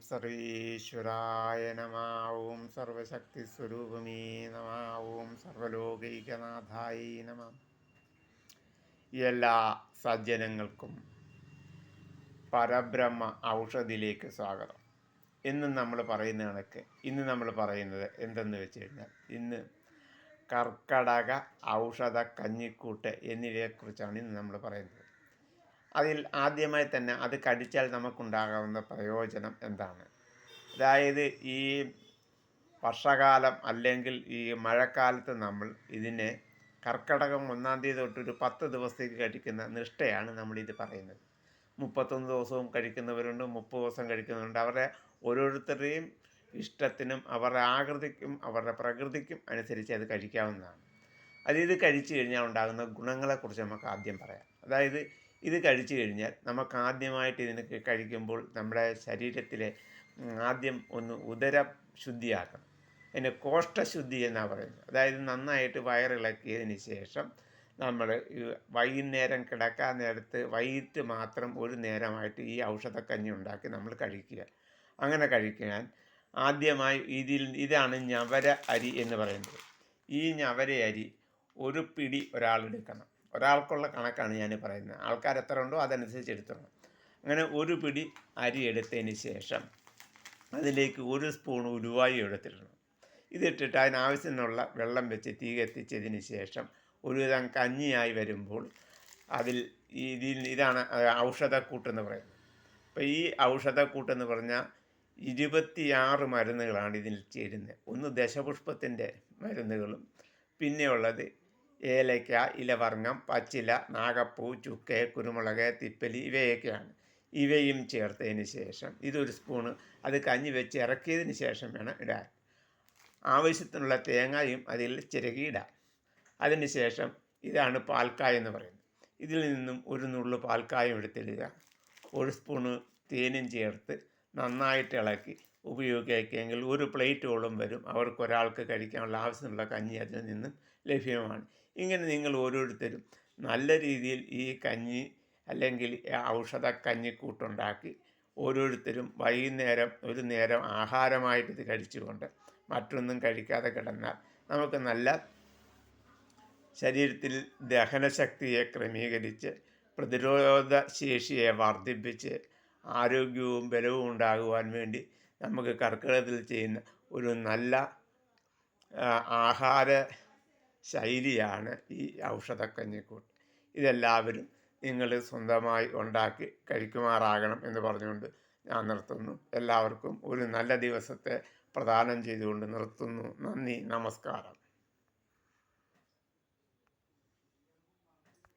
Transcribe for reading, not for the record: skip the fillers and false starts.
സർവേശ്വരായ നമ. ഓം സർവശക്തി സ്വരൂപമേ നമ. ഓം സർവലോകൈകനാഥായ നമ. എല്ലാ സജ്ജനങ്ങൾക്കും പരബ്രഹ്മ ഔഷധിയിലേക്ക് സ്വാഗതം. ഇന്ന് നമ്മൾ പറയുന്നത് എന്തെന്ന് വെച്ച് കഴിഞ്ഞാൽ, ഇന്ന് കർക്കടക ഔഷധ കഞ്ഞിക്കൂട്ട് എന്നിവയെക്കുറിച്ചാണ് ഇന്ന് നമ്മൾ പറയുന്നത്. അതിൽ ആദ്യമായി തന്നെ അത് കഴിച്ചാൽ നമുക്കുണ്ടാകാവുന്ന പ്രയോജനം എന്താണ്? അതായത് ഈ വർഷകാലം അല്ലെങ്കിൽ ഈ മഴക്കാലത്ത് നമ്മൾ ഇതിനെ കർക്കടകം 1-ാം തീയതി തൊട്ടൊരു 10 ദിവസത്തേക്ക് കഴിക്കുന്ന നിഷ്ഠയാണ് നമ്മളിത് പറയുന്നത്. 31 ദിവസവും കഴിക്കുന്നവരുണ്ട്, 30 ദിവസം കഴിക്കുന്നവരുണ്ട്. അവരുടെ ഓരോരുത്തരുടെയും ഇഷ്ടത്തിനും അവരുടെ ആകൃതിക്കും അവരുടെ പ്രകൃതിക്കും അനുസരിച്ച് അത് കഴിക്കാവുന്നതാണ്. ഇത് കഴിച്ചു കഴിഞ്ഞാൽ ഉണ്ടാകുന്ന ഗുണങ്ങളെക്കുറിച്ച് നമുക്ക് ആദ്യം പറയാം. അതായത് ഇത് കഴിച്ചു കഴിഞ്ഞാൽ നമുക്ക് ആദ്യമായിട്ട് ഇതിന് കഴിക്കുമ്പോൾ നമ്മുടെ ശരീരത്തിലെ ആദ്യം ഒന്ന് ഉദരം ശുദ്ധിയാക്കണം. അതിന് കോഷ്ഠശുദ്ധി എന്നാണ് പറയുന്നത്. അതായത് നന്നായിട്ട് വയറിളക്കിയതിന് ശേഷം നമ്മൾ വൈകുന്നേരം കിടക്കാൻ നേരത്ത് വൈകിട്ട് മാത്രം ഒരു നേരമായിട്ട് ഈ ഔഷധക്കഞ്ഞി ഉണ്ടാക്കി നമ്മൾ കഴിക്കുക. അങ്ങനെ കഴിക്കാൻ ആദ്യമായി ഇതാണ് ഞവര അരി എന്ന് പറയുന്നത്. ഈ ഞവര അരി ഒരു പിടി ഒരാളെടുക്കണം. ഒരാൾക്കുള്ള കണക്കാണ് ഞാൻ പറയുന്നത്. ആൾക്കാർ എത്ര ഉണ്ടോ അതനുസരിച്ച് എടുത്തോണം. അങ്ങനെ ഒരു പിടി അരി എടുത്തതിന് ശേഷം അതിലേക്ക് 1 സ്പൂൺ ഉലുവായി എടുത്തിടണം. ഇതിട്ടിട്ട് അതിനാവശ്യത്തിനുള്ള വെള്ളം വെച്ച് തീ കത്തിച്ചതിന് ശേഷം ഒരുവിധം കഞ്ഞിയായി വരുമ്പോൾ ഇതാണ് ഔഷധക്കൂട്ടെന്ന് പറയുന്നത്. അപ്പോൾ ഈ ഔഷധക്കൂട്ടെന്ന് പറഞ്ഞാൽ 26 മരുന്നുകളാണ് ഇതിൽ ചേരുന്നത്. ഒന്ന് ദശപുഷ്പത്തിൻ്റെ മരുന്നുകളും, പിന്നെയുള്ളത് ഏലയ്ക്ക, ഇലവർങ്ങം, പച്ചില, നാഗപ്പൂ, ചുക്ക്, കുരുമുളക്, തിപ്പലി ഇവയൊക്കെയാണ്. ഇവയും ചേർത്തതിന് ശേഷം ഇതൊരു സ്പൂണ് അത് കഞ്ഞി വെച്ച് ഇറക്കിയതിന് ശേഷം വേണം ഇടാൻ. ആവശ്യത്തിനുള്ള തേങ്ങയും അതിൽ ചിരകിയിടാം. അതിന് ശേഷം ഇതാണ് പാൽക്കായ എന്ന് പറയുന്നത്. ഇതിൽ നിന്നും ഒരു നുള്ളു പാൽക്കായം എടുത്തിടുക. 1 സ്പൂണ് തേനും ചേർത്ത് നന്നായിട്ട് ഇളക്കി ഉപയോഗിക്കുകയെങ്കിൽ 1 പ്ലേറ്റോളം വരും. ഒരാൾക്ക് കഴിക്കാനുള്ള ആവശ്യമുള്ള കഞ്ഞി അതിൽ നിന്നും ലഭ്യമാണ്. ഇങ്ങനെ നിങ്ങൾ ഓരോരുത്തരും നല്ല രീതിയിൽ ഈ കഞ്ഞി അല്ലെങ്കിൽ ഔഷധ കഞ്ഞിക്കൂട്ടുണ്ടാക്കി ഓരോരുത്തരും വൈകുന്നേരം ഒരു നേരം ആഹാരമായിട്ട് ഇത് കഴിച്ചുകൊണ്ട് മറ്റൊന്നും കഴിക്കാതെ കിടന്നാൽ നമുക്ക് നല്ല ശരീരത്തിൽ ദഹനശക്തിയെ ക്രമീകരിച്ച് പ്രതിരോധ ശേഷിയെ വർദ്ധിപ്പിച്ച് ആരോഗ്യവും ബലവും ഉണ്ടാകുവാൻ വേണ്ടി നമുക്ക് കർക്കിടകത്തിൽ ചെയ്യുന്ന ഒരു നല്ല ആഹാര ശൈലിയാണ് ഈ ഔഷധക്കഞ്ഞിക്കൂട്ട്. ഇതെല്ലാവരും നിങ്ങൾ സ്വന്തമായി ഉണ്ടാക്കി കഴിക്കുമാറാകണം എന്ന് പറഞ്ഞുകൊണ്ട് ഞാൻ നിർത്തുന്നു. എല്ലാവർക്കും ഒരു നല്ല ദിവസത്തെ പ്രദാനം ചെയ്തുകൊണ്ട് നിർത്തുന്നു. നന്ദി, നമസ്കാരം.